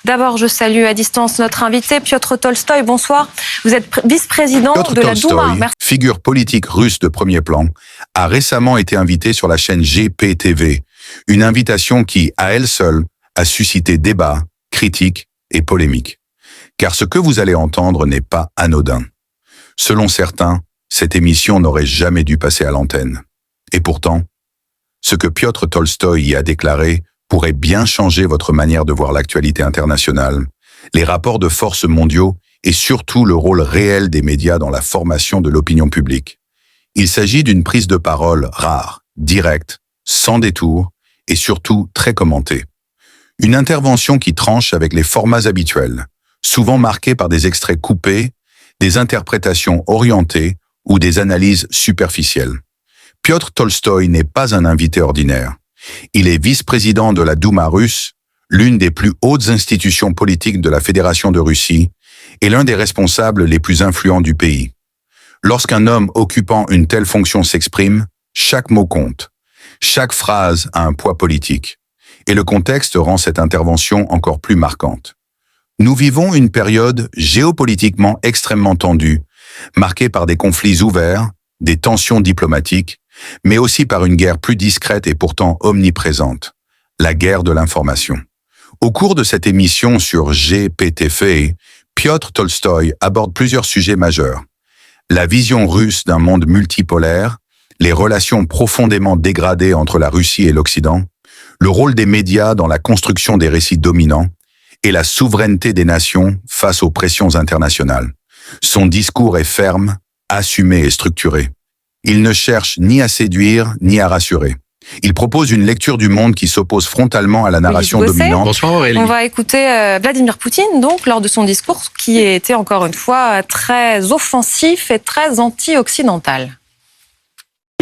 D'abord, je salue à distance notre invité, Piotr Tolstoï. Bonsoir. Vous êtes vice-président de la Douma. Merci. Figure politique russe de premier plan, a récemment été invité sur la chaîne GPTV. Une invitation qui, à elle seule, a suscité débat, critiques et polémiques. Car ce que vous allez entendre n'est pas anodin. Selon certains, cette émission n'aurait jamais dû passer à l'antenne. Et pourtant, ce que Piotr Tolstoï y a déclaré pourrait bien changer votre manière de voir l'actualité internationale, les rapports de force mondiaux et surtout le rôle réel des médias dans la formation de l'opinion publique. Il s'agit d'une prise de parole rare, directe, sans détour et surtout très commentée. Une intervention qui tranche avec les formats habituels, souvent marqués par des extraits coupés, des interprétations orientées ou des analyses superficielles. Piotr Tolstoï n'est pas un invité ordinaire. Il est vice-président de la Douma russe, l'une des plus hautes institutions politiques de la Fédération de Russie, et l'un des responsables les plus influents du pays. Lorsqu'un homme occupant une telle fonction s'exprime, chaque mot compte. Chaque phrase a un poids politique. Et le contexte rend cette intervention encore plus marquante. Nous vivons une période géopolitiquement extrêmement tendue, marquée par des conflits ouverts, des tensions diplomatiques, mais aussi par une guerre plus discrète et pourtant omniprésente, la guerre de l'information. Au cours de cette émission sur GPTV, Piotr Tolstoï aborde plusieurs sujets majeurs. La vision russe d'un monde multipolaire, les relations profondément dégradées entre la Russie et l'Occident, le rôle des médias dans la construction des récits dominants et la souveraineté des nations face aux pressions internationales. Son discours est ferme, assumé et structuré. Il ne cherche ni à séduire ni à rassurer. Il propose une lecture du monde qui s'oppose frontalement à la narration dominante. Bonsoir Aurélie. On va écouter Vladimir Poutine, donc, lors de son discours, qui a été encore une fois très offensif et très anti-occidental.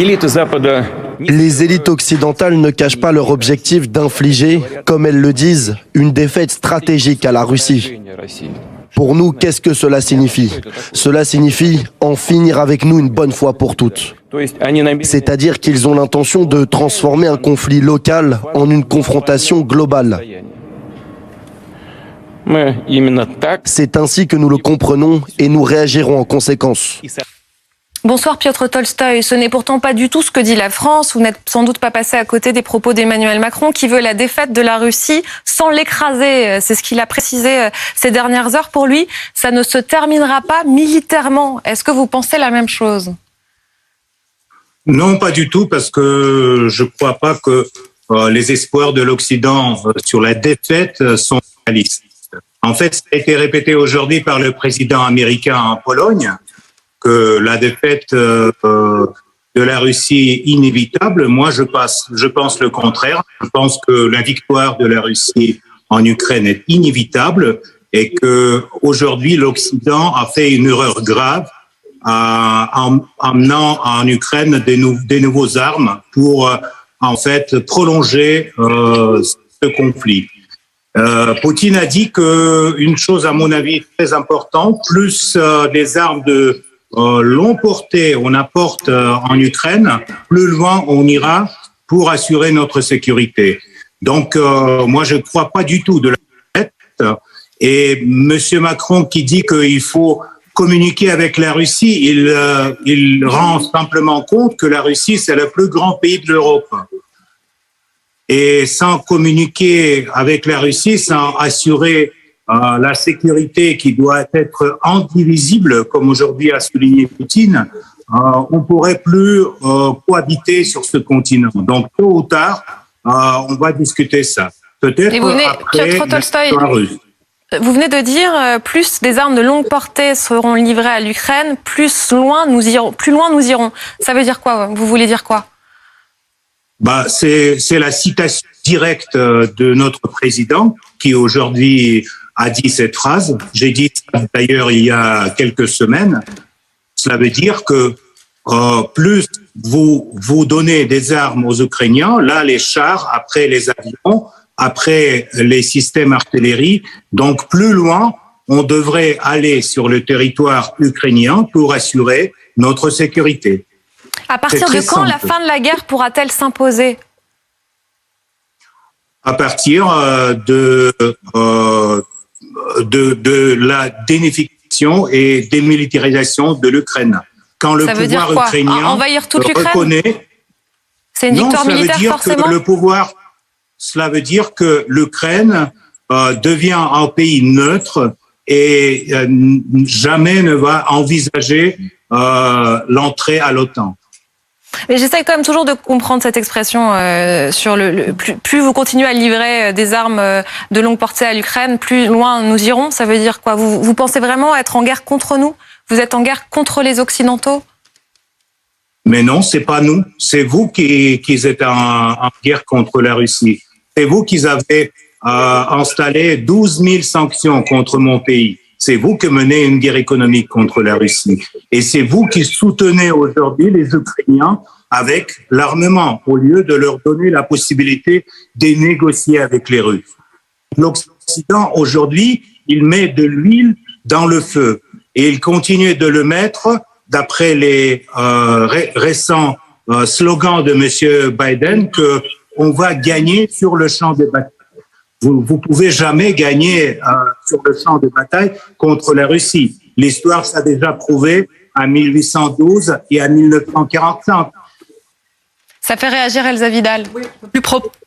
Les élites occidentales ne cachent pas leur objectif d'infliger, comme elles le disent, une défaite stratégique à la Russie. Pour nous, qu'est-ce que cela signifie? Cela signifie en finir avec nous une bonne fois pour toutes. C'est-à-dire qu'ils ont l'intention de transformer un conflit local en une confrontation globale. C'est ainsi que nous le comprenons et nous réagirons en conséquence. Bonsoir Piotr Tolstoï. Ce n'est pourtant pas du tout ce que dit la France. Vous n'êtes sans doute pas passé à côté des propos d'Emmanuel Macron qui veut la défaite de la Russie sans l'écraser. C'est ce qu'il a précisé ces dernières heures. Pour lui, ça ne se terminera pas militairement. Est-ce que vous pensez la même chose? Non, pas du tout, parce que je ne crois pas que les espoirs de l'Occident sur la défaite sont réalistes. En fait, ça a été répété aujourd'hui par le président américain en Pologne, que la défaite de la Russie est inévitable. Moi, je pense le contraire. Je pense que la victoire de la Russie en Ukraine est inévitable et que aujourd'hui l'Occident a fait une erreur grave en amenant en Ukraine des nouveaux armes pour en fait prolonger ce conflit. Poutine a dit qu'une chose, à mon avis, très importante, plus les armes de on apporte en Ukraine, plus loin on ira pour assurer notre sécurité. Donc, moi, je ne crois pas du tout de la défaite. Et Monsieur Macron qui dit qu'il faut communiquer avec la Russie, il rend simplement compte que la Russie, c'est le plus grand pays de l'Europe. Et sans communiquer avec la Russie, sans assurer la sécurité qui doit être indivisible, comme aujourd'hui a souligné Poutine, on pourrait plus cohabiter sur ce continent. Donc, tôt ou tard, on va discuter ça. Peut-être après Piotr Tolstoï, la russe. vous venez de dire plus des armes de longue portée seront livrées à l'Ukraine, plus loin nous irons. Ça veut dire quoi? Vous voulez dire quoi? C'est la citation directe de notre président qui aujourd'hui a dit cette phrase. J'ai dit d'ailleurs il y a quelques semaines. Cela veut dire que plus vous donnez des armes aux Ukrainiens, là les chars, après les avions, après les systèmes artillerie, donc plus loin, on devrait aller sur le territoire ukrainien pour assurer notre sécurité. À partir de quand la fin de la guerre pourra-t-elle s'imposer? À partir de de la dénification et démilitarisation de l'Ukraine. Quand le pouvoir ukrainien envahir toute l'Ukraine reconnaît... C'est une victoire militaire, forcément? Cela veut dire que l'Ukraine devient un pays neutre et jamais ne va envisager l'entrée à l'OTAN. Mais j'essaie quand même toujours de comprendre cette expression sur plus vous continuez à livrer des armes de longue portée à l'Ukraine, plus loin nous irons. Ça veut dire quoi? Vous pensez vraiment être en guerre contre nous? Vous êtes en guerre contre les Occidentaux? Mais non, c'est pas nous. C'est vous qui êtes en guerre contre la Russie. C'est vous qui avez installé 12 000 sanctions contre mon pays. C'est vous qui menez une guerre économique contre la Russie. Et c'est vous qui soutenez aujourd'hui les Ukrainiens avec l'armement, au lieu de leur donner la possibilité de négocier avec les Russes. L'Occident, aujourd'hui, il met de l'huile dans le feu. Et il continue de le mettre d'après les récents slogans de M. Biden, qu'on va gagner sur le champ de bataille. Vous pouvez jamais gagner sur le champ de bataille contre la Russie. L'histoire s'est déjà prouvé à 1812 et à 1945. Ça fait réagir Elsa Vidal. Oui.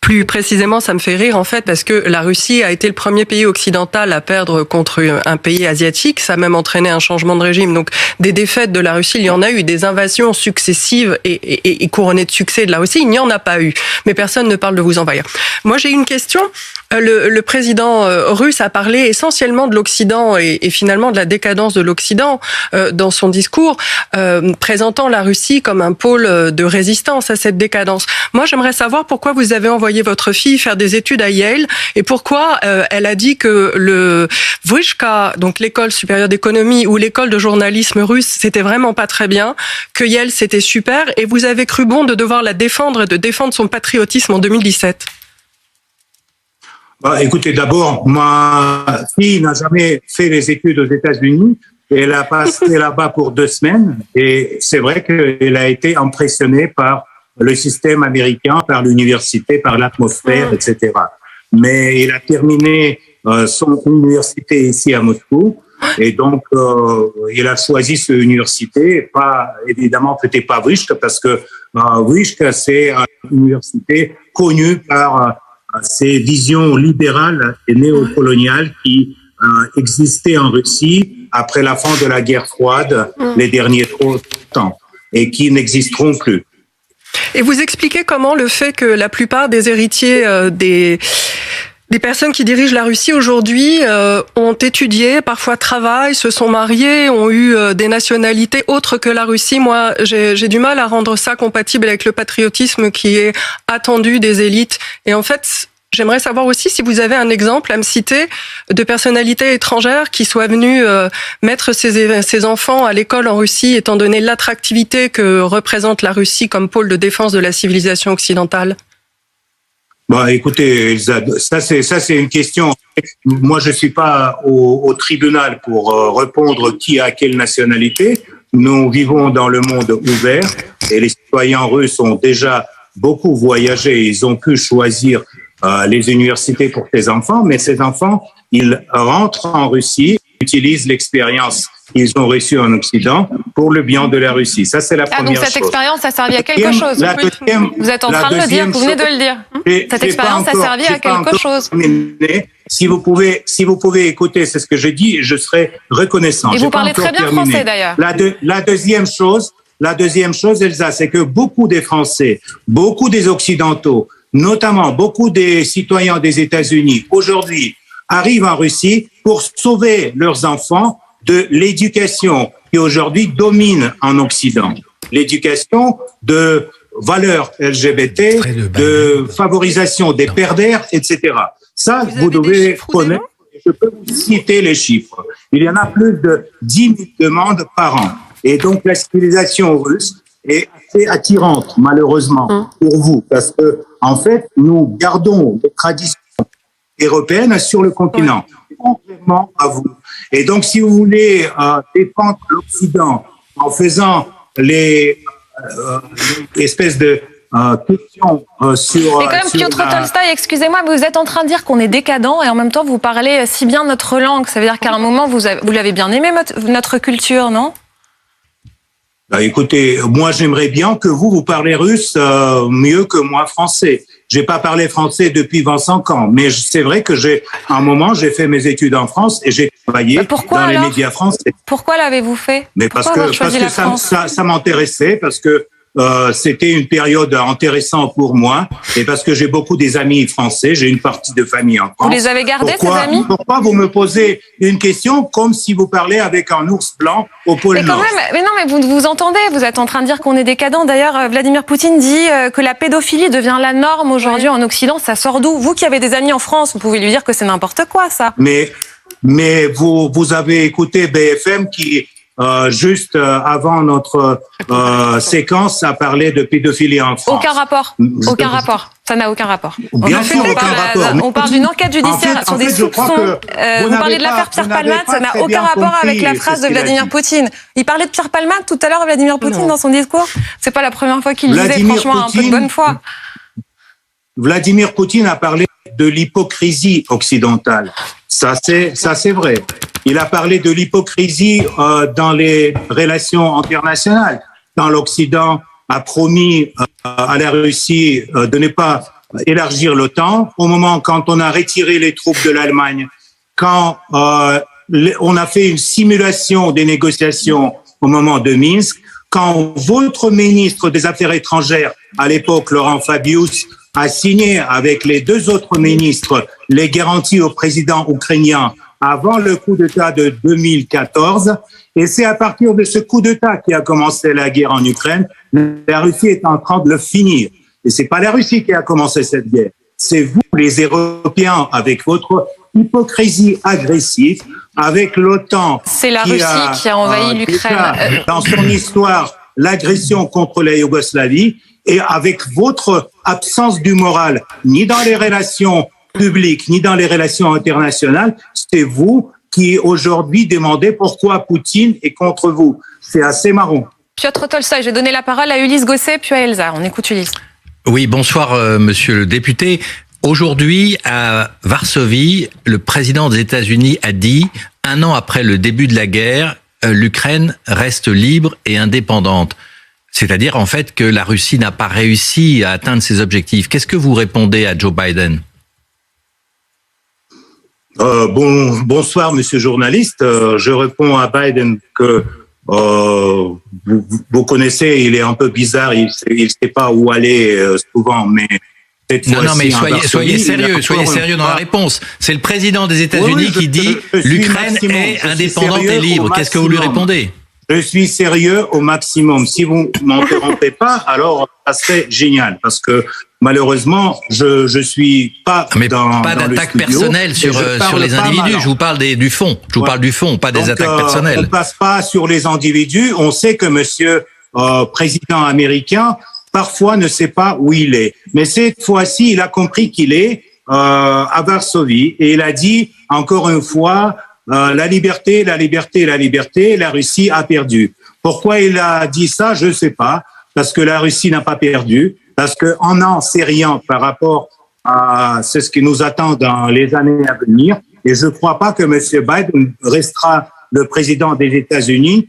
Plus précisément, ça me fait rire en fait parce que la Russie a été le premier pays occidental à perdre contre un pays asiatique. Ça a même entraîné un changement de régime. Donc des défaites de la Russie, il y en a eu. Des invasions successives et couronnées de succès de la Russie, il n'y en a pas eu. Mais personne ne parle de vous envahir. Moi, j'ai une question. Le président russe a parlé essentiellement de l'Occident et finalement de la décadence de l'Occident dans son discours, présentant la Russie comme un pôle de résistance à cette décadence. Moi, j'aimerais savoir pourquoi vous avez envoyé votre fille faire des études à Yale et pourquoi elle a dit que le Vyshka, donc l'école supérieure d'économie ou l'école de journalisme russe, c'était vraiment pas très bien, que Yale c'était super et vous avez cru bon de devoir la défendre et de défendre son patriotisme en 2017. Écoutez, d'abord, ma fille n'a jamais fait les études aux États-Unis. Elle a passé là-bas pour 2 semaines et c'est vrai qu'elle a été impressionnée par le système américain, par l'université, par l'atmosphère, etc. Mais il a terminé son université ici à Moscou et donc il a choisi cette université. Pas évidemment, c'était pas Vyshka parce que Vyshka c'est une université connue par ces visions libérales et néocoloniales qui existaient en Russie après la fin de la guerre froide, les derniers temps, et qui n'existeront plus. Et vous expliquez comment le fait que la plupart des héritiers des personnes qui dirigent la Russie aujourd'hui ont étudié, parfois travaillent, se sont mariés, ont eu des nationalités autres que la Russie. Moi, j'ai du mal à rendre ça compatible avec le patriotisme qui est attendu des élites. Et en fait, j'aimerais savoir aussi si vous avez un exemple à me citer de personnalités étrangères qui soient venues mettre ses enfants à l'école en Russie, étant donné l'attractivité que représente la Russie comme pôle de défense de la civilisation occidentale. Écoutez, Elsa, ça c'est une question. Moi, je suis pas au tribunal pour répondre qui a quelle nationalité. Nous vivons dans le monde ouvert et les citoyens russes ont déjà beaucoup voyagé. Ils ont pu choisir les universités pour ces enfants, mais ces enfants, ils rentrent en Russie, utilisent l'expérience qu'ils ont reçue en Occident pour le bien de la Russie. Ça, c'est la première chose. Donc cette expérience a servi à quelque chose. Vous êtes en train de le dire, vous venez de le dire. Cette expérience a servi à quelque chose. Si vous pouvez écouter, c'est ce que je dis, je serai reconnaissant. Et vous parlez très bien français d'ailleurs. La deuxième chose, Elsa, c'est que beaucoup des Français, beaucoup des Occidentaux, notamment beaucoup des citoyens des États-Unis, aujourd'hui, arrivent en Russie pour sauver leurs enfants de l'éducation qui aujourd'hui domine en Occident. L'éducation de valeurs LGBT, de favorisation des pervers, etc. Ça, vous devez connaître. Je peux vous citer les chiffres. Il y en a plus de 10 000 demandes par an. Et donc, la civilisation russe est assez attirante, malheureusement, pour vous, parce que, en fait, nous gardons les traditions européennes sur le continent, contrairement à vous. Et donc, si vous voulez défendre l'Occident en faisant les espèces de question sur... Mais quand même, Piotr Tolstoï, excusez-moi, mais vous êtes en train de dire qu'on est décadent et en même temps, vous parlez si bien notre langue. Ça veut dire qu'à un moment, vous l'avez bien aimé, notre culture, non? Bah, écoutez, moi j'aimerais bien que vous parlez russe mieux que moi français. J'ai pas parlé français depuis 25 ans, mais c'est vrai que à un moment j'ai fait mes études en France et j'ai travaillé dans les médias français. Pourquoi l'avez-vous fait? Mais parce que ça m'intéressait, parce que c'était une période intéressante pour moi et parce que j'ai beaucoup des amis français, j'ai une partie de famille en France. Vous les avez gardés, ces amis? Pourquoi vous me posez une question comme si vous parlez avec un ours blanc au pôle Nord? Mais non, mais vous entendez, vous êtes en train de dire qu'on est décadent. D'ailleurs, Vladimir Poutine dit que la pédophilie devient la norme aujourd'hui en Occident. Ça sort d'où? Vous qui avez des amis en France, vous pouvez lui dire que c'est n'importe quoi, ça. Mais vous avez écouté BFM qui juste avant notre séquence, a parlé de pédophilie en France. Aucun rapport. Aucun rapport. Ça n'a aucun rapport. Bien sûr, aucun rapport. On parle d'une enquête judiciaire sur des soupçons. Vous parlez de l'affaire Pierre Palmade, ça n'a aucun rapport avec la phrase de Vladimir Poutine. Il parlait de Pierre Palmade tout à l'heure, Vladimir Poutine, dans son discours. C'est pas la première fois qu'il le disait, franchement, un peu de bonne foi. Vladimir Poutine a parlé de l'hypocrisie occidentale. Ça, c'est vrai. Il a parlé de l'hypocrisie dans les relations internationales. Quand l'Occident a promis à la Russie de ne pas élargir l'OTAN, au moment quand on a retiré les troupes de l'Allemagne, quand on a fait une simulation des négociations au moment de Minsk, quand votre ministre des Affaires étrangères, à l'époque Laurent Fabius, a signé avec les deux autres ministres les garanties au président ukrainien avant le coup d'État de 2014. Et c'est à partir de ce coup d'État qui a commencé la guerre en Ukraine. La Russie est en train de le finir. Et c'est pas la Russie qui a commencé cette guerre. C'est vous, les Européens, avec votre hypocrisie agressive, avec l'OTAN. C'est la Russie qui a envahi l'Ukraine. Dans son histoire, l'agression contre la Yougoslavie, et avec votre absence du moral, ni dans les relations publiques, ni dans les relations internationales, c'est vous qui aujourd'hui demandez pourquoi Poutine est contre vous. C'est assez marrant. Piotr Tolstoï, je vais donner la parole à Ulysse Gosset, puis à Elsa. On écoute Ulysse. Oui, bonsoir, monsieur le député. Aujourd'hui, à Varsovie, le président des États-Unis a dit, 1 an après le début de la guerre, l'Ukraine reste libre et indépendante. C'est-à-dire, en fait, que la Russie n'a pas réussi à atteindre ses objectifs. Qu'est-ce que vous répondez à Joe Biden? Bonsoir, monsieur journaliste. Je réponds à Biden que vous connaissez, il est un peu bizarre, il sait pas où aller souvent, mais cette fois-ci... Non, mais soyez sérieux dans la réponse. C'est le président des États-Unis qui dit l'Ukraine est indépendante et libre. Qu'est-ce que vous lui répondez? Je suis sérieux au maximum. Si vous m'interrompez pas, alors ça serait génial, parce que malheureusement, je suis pas pas d'attaque personnelle sur les individus. Je vous parle du fond. Je vous parle du fond, pas des attaques personnelles. On passe pas sur les individus. On sait que monsieur président américain parfois ne sait pas où il est. Mais cette fois-ci, il a compris qu'il est à Varsovie et il a dit encore une fois la liberté, la liberté, la liberté. La Russie a perdu. Pourquoi il a dit ça? Je ne sais pas. Parce que la Russie n'a pas perdu. Parce qu'on n'en sait rien par rapport à ce qui nous attend dans les années à venir. Et je ne crois pas que M. Biden restera le président des États-Unis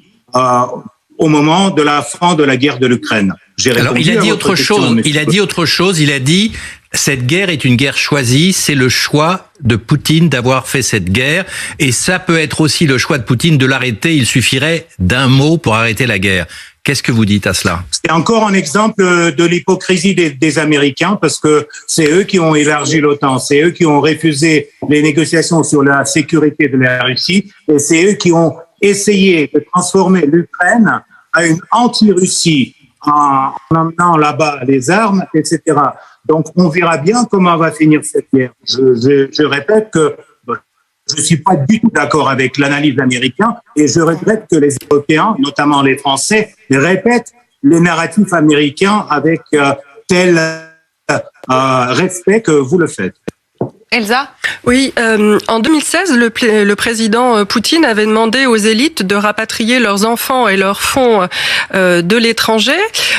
au moment de la fin de la guerre de l'Ukraine. Alors, il a dit autre chose. Il a dit autre chose. Il a dit cette guerre est une guerre choisie. C'est le choix de Poutine d'avoir fait cette guerre. Et ça peut être aussi le choix de Poutine de l'arrêter. Il suffirait d'un mot pour arrêter la guerre. Qu'est-ce que vous dites à cela? C'est encore un exemple de l'hypocrisie des Américains, parce que c'est eux qui ont élargi l'OTAN, c'est eux qui ont refusé les négociations sur la sécurité de la Russie, et c'est eux qui ont essayé de transformer l'Ukraine à une anti-Russie en emmenant là-bas les armes, etc. Donc on verra bien comment va finir cette guerre. Je répète que je ne suis pas du tout d'accord avec l'analyse américaine et je regrette que les Européens, notamment les Français, répètent les narratifs américains avec tel respect que vous le faites. Elsa? Oui, en 2016, le président Poutine avait demandé aux élites de rapatrier leurs enfants et leurs fonds de l'étranger.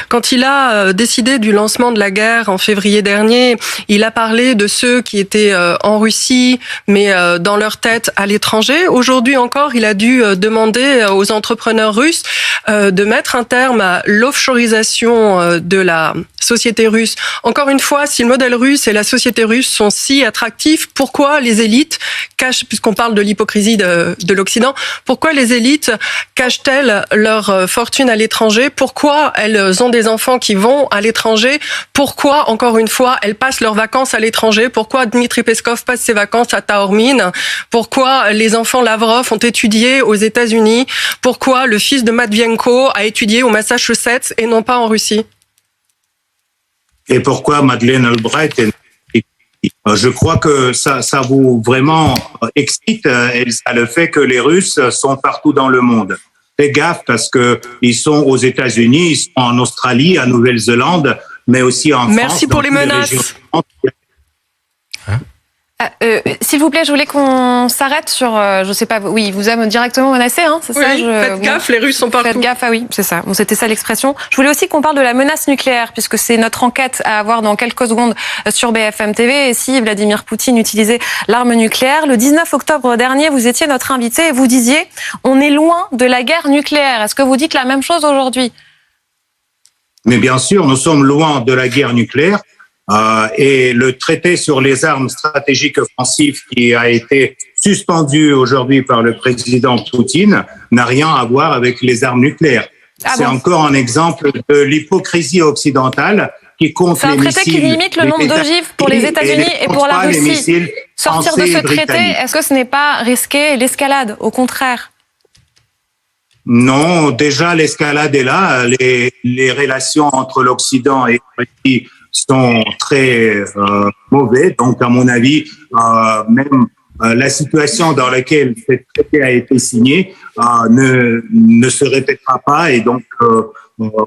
Quand il a décidé du lancement de la guerre en février dernier, il a parlé de ceux qui étaient en Russie, mais dans leur tête à l'étranger. Aujourd'hui encore, il a dû demander aux entrepreneurs russes de mettre un terme à l'offshoreisation de la société russe. Encore une fois, si le modèle russe et la société russe sont si attractifs, pourquoi les élites cachent, puisqu'on parle de l'hypocrisie de l'Occident, pourquoi les élites cachent-elles leur fortune à l'étranger? Pourquoi elles ont des enfants qui vont à l'étranger? Pourquoi, encore une fois, elles passent leurs vacances à l'étranger? Pourquoi Dmitri Peskov passe ses vacances à Taormine? Pourquoi les enfants Lavrov ont étudié aux États-Unis? Pourquoi le fils de Matvienko a étudié au Massachusetts et non pas en Russie? Et pourquoi Madeleine Albright je crois que ça vous vraiment excite, Elsa, le fait que les Russes sont partout dans le monde. Faites gaffe parce que ils sont aux États-Unis, ils sont en Australie, en Nouvelle-Zélande, mais aussi en France. Merci pour les menaces. S'il vous plaît, je voulais qu'on s'arrête sur, je sais pas, oui, il vous a directement menacé, hein, c'est ça? Faites gaffe, les Russes sont partout. Faites gaffe, ah oui, c'est ça. Bon, c'était ça l'expression. Je voulais aussi qu'on parle de la menace nucléaire, puisque c'est notre enquête à avoir dans quelques secondes sur BFM TV. Et si Vladimir Poutine utilisait l'arme nucléaire, le 19 octobre dernier, vous étiez notre invité et vous disiez, on est loin de la guerre nucléaire. Est-ce que vous dites la même chose aujourd'hui? Mais bien sûr, nous sommes loin de la guerre nucléaire. Et le traité sur les armes stratégiques offensives qui a été suspendu aujourd'hui par le président Poutine n'a rien à voir avec les armes nucléaires. C'est encore un exemple de l'hypocrisie occidentale qui compte les missiles. C'est un traité qui limite le nombre d'ogives pour les États-Unis et pour la Russie. Sortir de ce traité, est-ce que ce n'est pas risquer l'escalade, au contraire? Non, déjà l'escalade est là. Les relations entre l'Occident et la Russie sont très mauvais. Donc, à mon avis, même la situation dans laquelle ce traité a été signé ne se répétera pas. Et donc,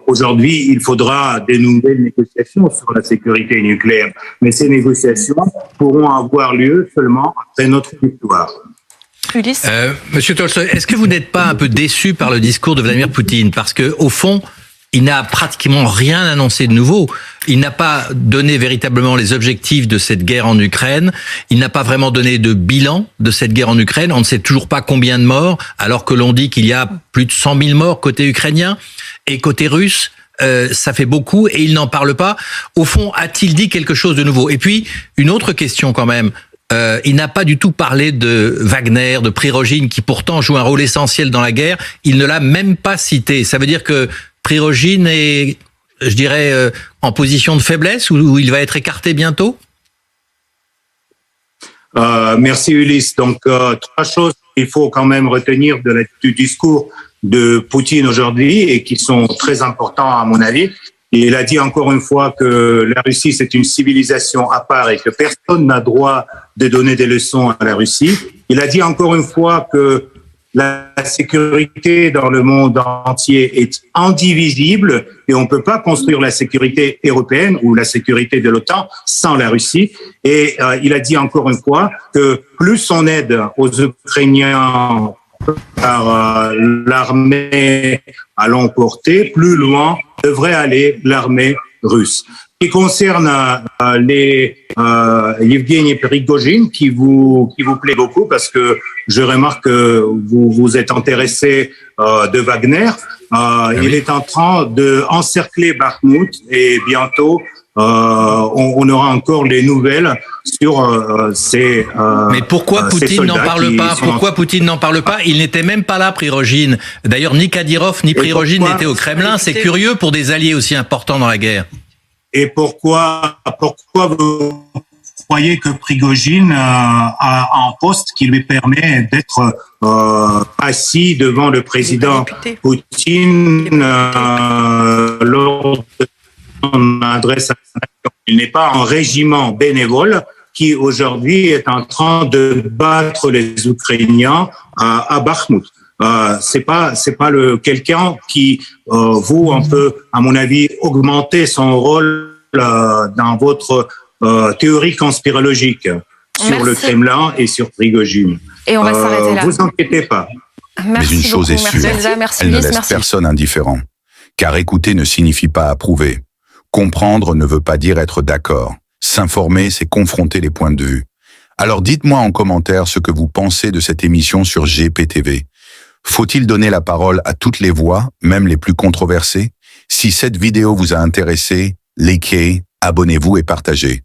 aujourd'hui, il faudra des nouvelles négociations sur la sécurité nucléaire. Mais ces négociations pourront avoir lieu seulement après notre victoire. Monsieur Tolstoï, est-ce que vous n'êtes pas un peu déçu par le discours de Vladimir Poutine? Parce que, au fond, il n'a pratiquement rien annoncé de nouveau. Il n'a pas donné véritablement les objectifs de cette guerre en Ukraine. Il n'a pas vraiment donné de bilan de cette guerre en Ukraine. On ne sait toujours pas combien de morts, alors que l'on dit qu'il y a plus de 100 000 morts côté ukrainien et côté russe. Ça fait beaucoup et il n'en parle pas. Au fond, a-t-il dit quelque chose de nouveau? Et puis, une autre question quand même. Il n'a pas du tout parlé de Wagner, de Prigojine, qui pourtant joue un rôle essentiel dans la guerre. Il ne l'a même pas cité. Ça veut dire que Prigojine est, je dirais, en position de faiblesse ou il va être écarté bientôt? Merci Ulysse. Donc, trois choses qu'il faut quand même retenir du discours de Poutine aujourd'hui et qui sont très importants à mon avis. Il a dit encore une fois que la Russie, c'est une civilisation à part et que personne n'a droit de donner des leçons à la Russie. Il a dit encore une fois que la sécurité dans le monde entier est indivisible et on ne peut pas construire la sécurité européenne ou la sécurité de l'OTAN sans la Russie. Et il a dit encore une fois que plus on aide aux Ukrainiens par l'armée à l'emporter, plus loin devrait aller l'armée russe. Qui concerne Yevgeny Prigojine, qui vous plaît beaucoup parce que je remarque que vous êtes intéressé de Wagner. Il est en train de encercler Bakhmout et bientôt on aura encore les nouvelles sur ces. Mais pourquoi Poutine n'en parle pas? Pourquoi Poutine n'en parle pas? Il n'était même pas là, Prigojine. D'ailleurs, ni Kadyrov ni Prigojine n'étaient au Kremlin. C'est curieux pour des alliés aussi importants dans la guerre. Et pourquoi vous croyez que Prigojine a un poste qui lui permet d'être assis devant le président Poutine lors de son adresse à la nation? Il n'est pas un régiment bénévole qui aujourd'hui est en train de battre les Ukrainiens à Bakhmout. C'est pas quelqu'un qui vous un peu, à mon avis, augmenter son rôle dans votre théorie conspirologique. sur le Merci. Kremlin et sur Prigojine. Et on va s'arrêter là. Vous inquiétez pas. Merci Mais une chose est beaucoup. sûre, Merci Elsa, merci elle ne Ulysse, laisse merci. personne indifférent. Car écouter ne signifie pas approuver. Comprendre ne veut pas dire être d'accord. S'informer, c'est confronter les points de vue. Alors dites-moi en commentaire ce que vous pensez de cette émission sur GPTV. Faut-il donner la parole à toutes les voix, même les plus controversées? Si cette vidéo vous a intéressé, likez, abonnez-vous et partagez.